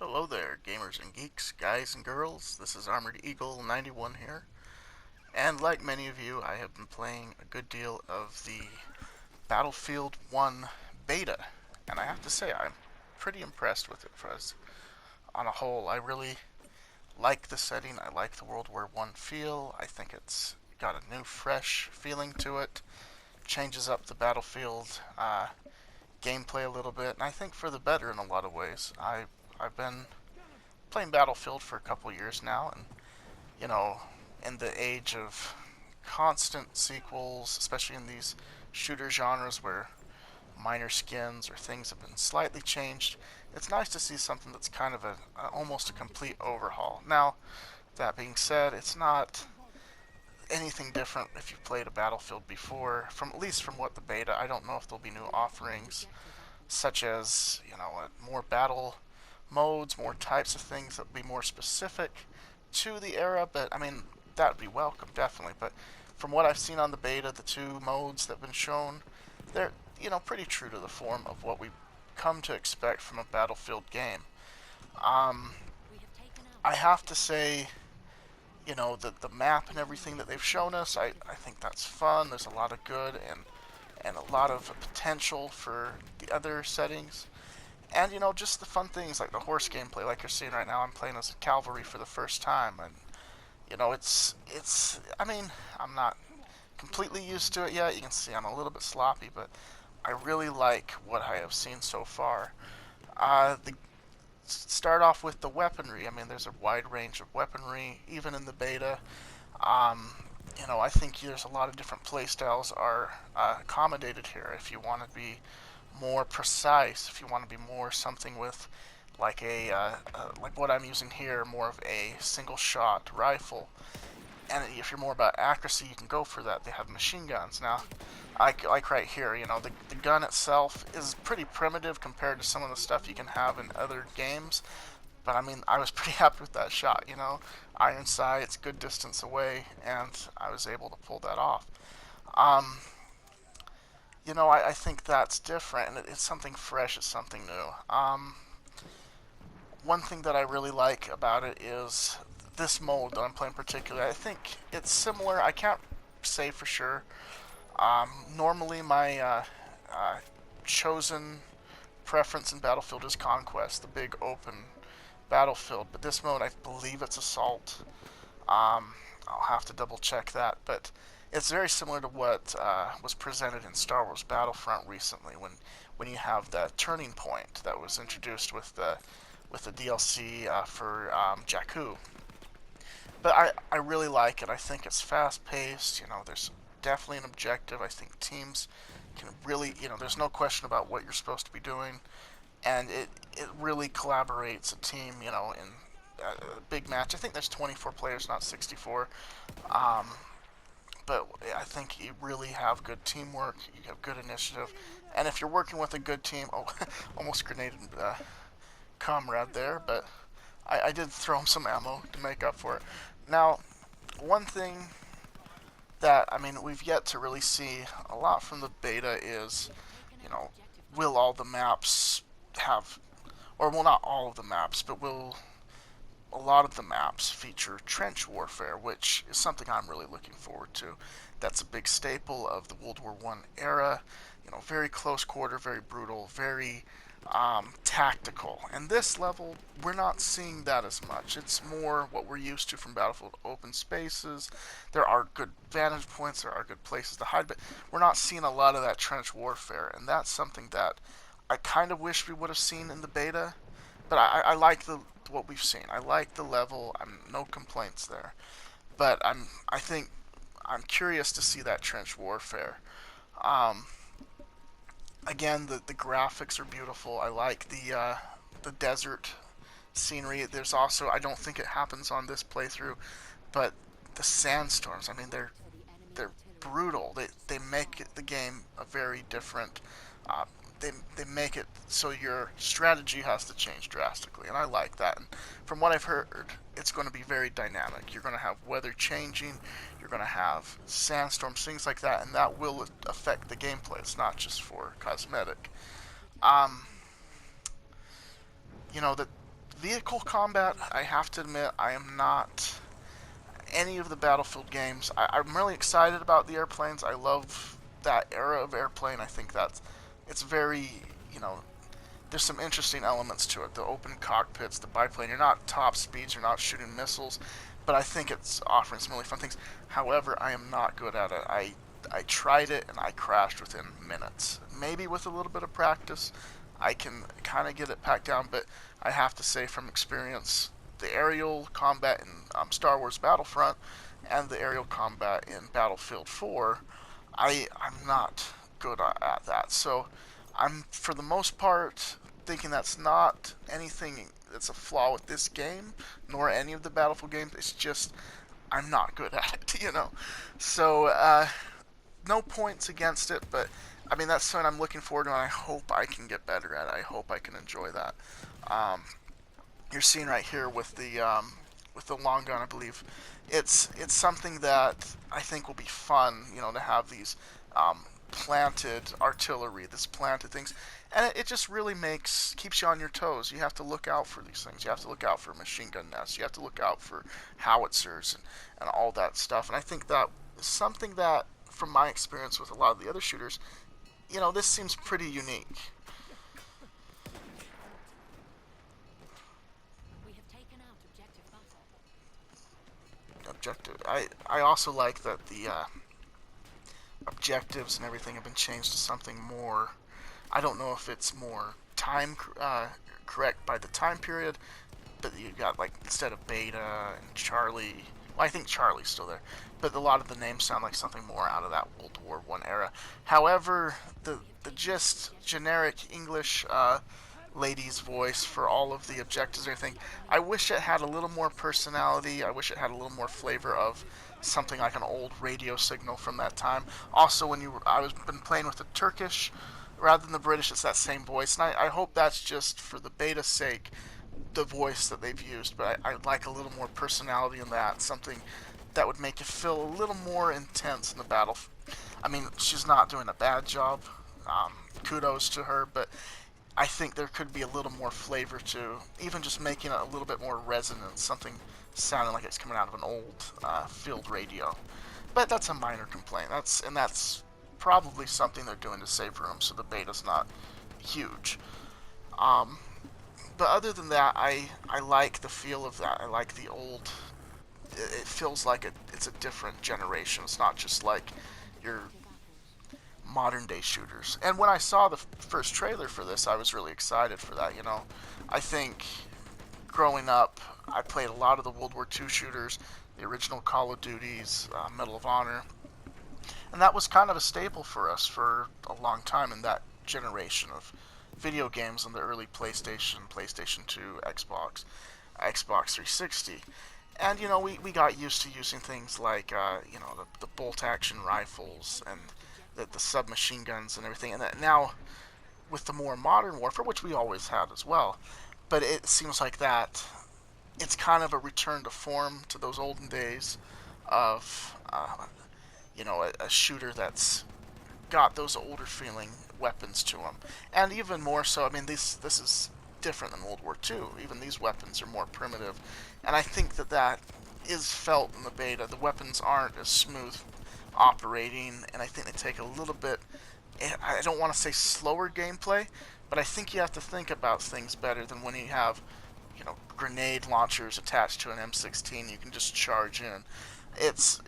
Hello there, gamers and geeks, guys and girls. This is Armored Eagle 91 here. And like many of you, I have been playing a good deal of the Battlefield 1 beta. And I have to say, I'm pretty impressed with it for us. On a whole, I really like the setting. I like the World War I feel. I think it's got a new, fresh feeling to it. Changes up the Battlefield gameplay a little bit, and I think for the better in a lot of ways. I've been playing Battlefield for a couple years now, and you know, in the age of constant sequels, especially in these shooter genres where minor skins or things have been slightly changed, it's nice to see something that's kind of almost a complete overhaul. Now, that being said, it's not anything different if you've played a Battlefield before. From at least from what the beta, I don't know if there'll be new offerings such as more battle modes, more types of things that would be more specific to the era. But I mean, that would be welcome, definitely. But from what I've seen on the beta, the two modes that have been shown, they're pretty true to the form of what we've come to expect from a Battlefield game. Um, I have to say, that the map and everything that they've shown us, I think that's fun. There's a lot of good and a lot of potential for the other settings. And just the fun things like the horse gameplay, like you're seeing right now. I'm playing as a cavalry for the first time, and it's. I mean, I'm not completely used to it yet. You can see I'm a little bit sloppy, but I really like what I have seen so far. The start off with the weaponry. I mean, there's a wide range of weaponry, even in the beta. Um, I think there's a lot of different playstyles are accommodated here. If you want to be more precise, if you want to be more something with like like what I'm using here, more of a single shot rifle. And if you're more about accuracy, you can go for that. They have machine guns now. Like right here, the gun itself is pretty primitive compared to some of the stuff you can have in other games. But I mean, I was pretty happy with that shot. Iron sights, good distance away, and I was able to pull that off. Um, I think that's different, and it's something fresh, it's something new. One thing that I really like about it is this mode that I'm playing particularly. I think it's similar. I can't say for sure. Normally, my chosen preference in Battlefield is Conquest, the big open battlefield. But this mode, I believe it's Assault. I'll have to double check that, but it's very similar to what was presented in Star Wars Battlefront recently, when you have the turning point that was introduced with the DLC for Jakku. But I really like it. I think it's fast paced. There's definitely an objective. I think teams can really, there's no question about what you're supposed to be doing, and it really collaborates a team. In a big match. I think there's 24 players, not 64. Um, but I think you really have good teamwork. You have good initiative, and if you're working with a good team, oh, almost grenaded comrade there, but I did throw him some ammo to make up for it. Now, one thing that I mean we've yet to really see a lot from the beta is, you know, will all the maps have, or well, not all of the maps, but will a lot of the maps feature trench warfare, which is something I'm really looking forward to. That's a big staple of the World War I era. Very close quarter, very brutal, very tactical. And this level, we're not seeing that as much. It's more what we're used to from Battlefield: open spaces. There are good vantage points, there are good places to hide, but we're not seeing a lot of that trench warfare. And that's something that I kind of wish we would have seen in the beta. But I like what we've seen. I like the level. I'm no complaints there. But I think I'm curious to see that trench warfare. Um, Again, the graphics are beautiful. I like the desert scenery. There's also, I don't think it happens on this playthrough, but the sandstorms. I mean, they're brutal. They make the game a very different. Uh, they make it so your strategy has to change drastically, and I like that. And from what I've heard, it's going to be very dynamic. You're going to have weather changing, you're going to have sandstorms, things like that, and that will affect the gameplay. It's not just for cosmetic. Um, that Vehicle combat, I have to admit, I am not any of the Battlefield games. I'm really excited about the airplanes. I love that era of airplane. I think that it's very, you know, there's some interesting elements to it. The open cockpits, the biplane. You're not top speeds, you're not shooting missiles, but I think it's offering some really fun things. However, I am not good at it. I tried it and I crashed within minutes. Maybe with a little bit of practice, I can kind of get it packed down, but I have to say from experience, the aerial combat in Star Wars Battlefront and the aerial combat in Battlefield 4, I'm not good at that. So I'm, for the most part, thinking that's not anything that's a flaw with this game, nor any of the Battlefield games. It's just I'm not good at it, you know. So no points against it, but I mean that's something I'm looking forward to, and I hope I can get better at it. I hope I can enjoy that. Um, you're seeing right here with the long gun, I believe. It's something that I think will be fun, you know, to have these planted artillery, this planted things, and it just really keeps you on your toes. You have to look out for these things. You have to look out for machine gun nests. You have to look out for howitzers and all that stuff. And I think that is something that, from my experience with a lot of the other shooters, you know, this seems pretty unique. Objective. I also like that the objectives and everything have been changed to something more. I don't know if it's more time correct by the time period, but you got like instead of Beta and Charlie. Well, I think Charlie's still there, but a lot of the names sound like something more out of that World War One era. However, the just generic English lady's voice for all of the objectives and everything, I wish it had a little more personality. I wish it had a little more flavor of something like an old radio signal from that time. Also, when I was been playing with the Turkish rather than the British, it's that same voice, and I hope that's just for the beta's sake, the voice that they've used. But I'd like a little more personality in that, something that would make it feel a little more intense in the battle. I mean, she's not doing a bad job. Kudos to her, but I think there could be a little more flavor to even just making it a little bit more resonant, something sounding like it's coming out of an old field radio. But that's a minor complaint. That's probably something they're doing to save room, so the beta's not huge. Um, but other than that, I like the feel of that. I like the old. It feels like it's a different generation. It's not just like your modern day shooters. And when I saw the first trailer for this, I was really excited for that. You know, I think growing up, I played a lot of the World War II shooters, the original Call of Duties, Medal of Honor, and that was kind of a staple for us for a long time in that generation of video games on the early PlayStation, PlayStation 2, Xbox 360. And, you know, we got used to using things like, you know, the bolt action rifles and the submachine guns and everything. And that now, with the more modern warfare, which we always had as well, but it seems like that it's kind of a return to form to those olden days of, you know, a shooter that's got those older feeling weapons to them. And even more so, I mean, this is different than World War II. Even these weapons are more primitive. And I think that is felt in the beta. The weapons aren't as smooth operating, and I think they take a little bit, I don't want to say slower gameplay, but I think you have to think about things better than when you have, you know, grenade launchers attached to an M16. You can just charge in. It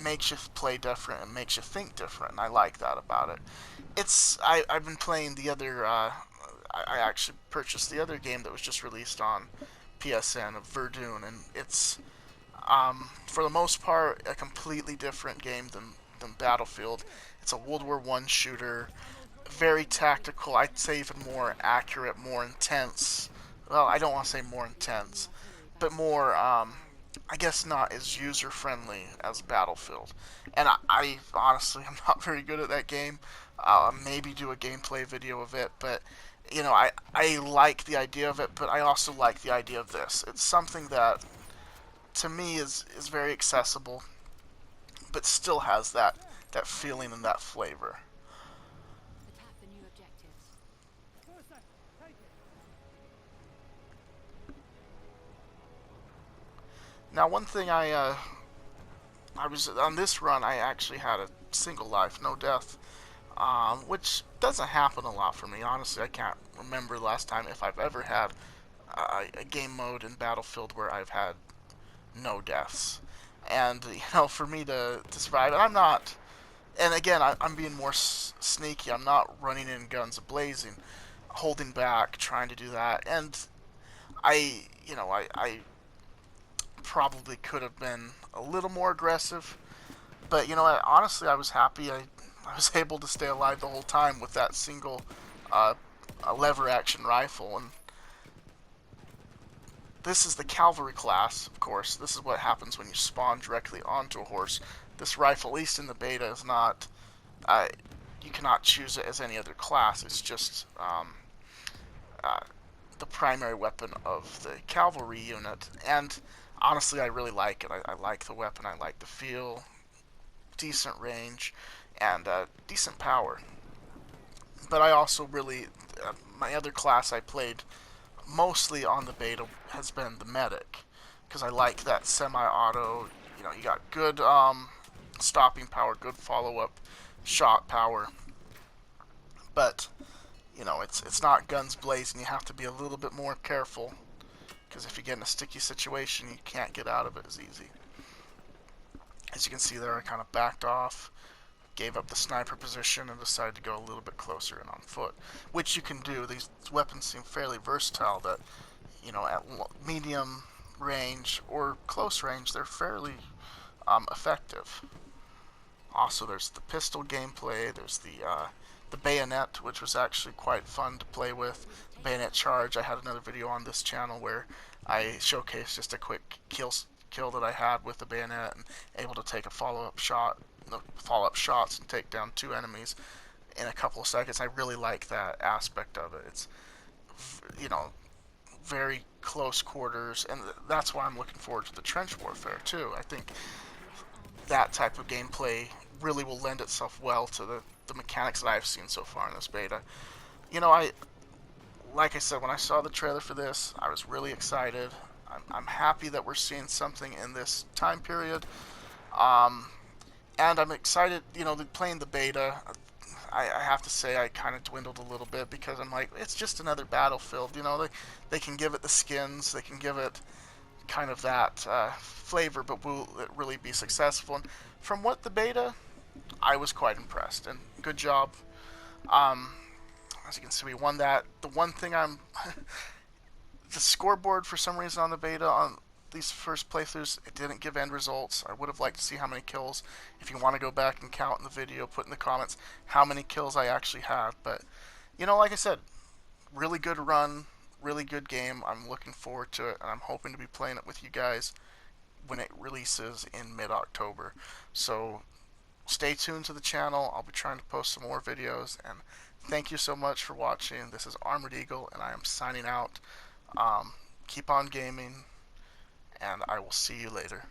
makes you play different. It makes you think different, and I like that about it. I've been playing the other. I actually purchased the other game that was just released on PSN of Verdun, and it's for the most part a completely different game than Battlefield. It's a World War One shooter, very tactical. I'd say even more accurate, more intense. Well, I don't want to say more intense, but more, I guess not as user friendly as Battlefield. And I honestly am not very good at that game. Maybe do a gameplay video of it, but you know, I like the idea of it, but I also like the idea of this. It's something that to me is very accessible, but still has that feeling and that flavor. Now, one thing I was on this run, I actually had a single life, no death, which doesn't happen a lot for me. Honestly, I can't remember the last time if I've ever had a game mode in Battlefield where I've had no deaths. And for me to survive, and I'm not. And again, I'm being more sneaky. I'm not running in guns blazing, holding back, trying to do that. And I probably could have been a little more aggressive. But honestly, I was happy. I was able to stay alive the whole time with that single uh, lever action rifle. And this is the cavalry class, of course. This is what happens when you spawn directly onto a horse. This rifle, at least in the beta, is not. Uh, you cannot choose it as any other class. It's just uh, the primary weapon of the cavalry unit. And honestly, I really like it. I like the weapon. I like the feel. Decent range and decent power. But I also really, my other class I played mostly on the beta has been the medic, because I like that semi-auto. You got good stopping power, good follow-up shot power, but it's not guns blazing. You have to be a little bit more careful, because if you get in a sticky situation, you can't get out of it as easy. As you can see there, I kind of backed off, gave up the sniper position, and decided to go a little bit closer and on foot, which you can do. These weapons seem fairly versatile that, at medium range or close range, they're fairly effective. Also, there's the pistol gameplay, there's the bayonet, which was actually quite fun to play with. The bayonet charge, I had another video on this channel where I showcased just a quick kill that I had with the bayonet and able to take a follow-up shots and take down 2 enemies in a couple of seconds. I really like that aspect of it. It's very close quarters, and that's why I'm looking forward to the trench warfare too. I think that type of gameplay really will lend itself well to the mechanics that I've seen so far in this beta. Like I said, when I saw the trailer for this, I was really excited. I'm happy that we're seeing something in this time period. And I'm excited, playing the beta. I have to say I kind of dwindled a little bit because I'm like, it's just another Battlefield. They can give it the skins, they can give it kind of that flavor, but will it really be successful? And from what the beta, I was quite impressed, and good job. Um, as you can see, we won that. The one thing the scoreboard for some reason on the beta on these first playthroughs, it didn't give end results. I would have liked to see how many kills. If you want to go back and count in the video, put in the comments how many kills I actually had. But like I said, really good run, really good game. I'm looking forward to it, and I'm hoping to be playing it with you guys when it releases in mid-October. So stay tuned to the channel. I'll be trying to post some more videos, and thank you so much for watching. This is Armored Eagle, and I am signing out. Keep on gaming, and I will see you later.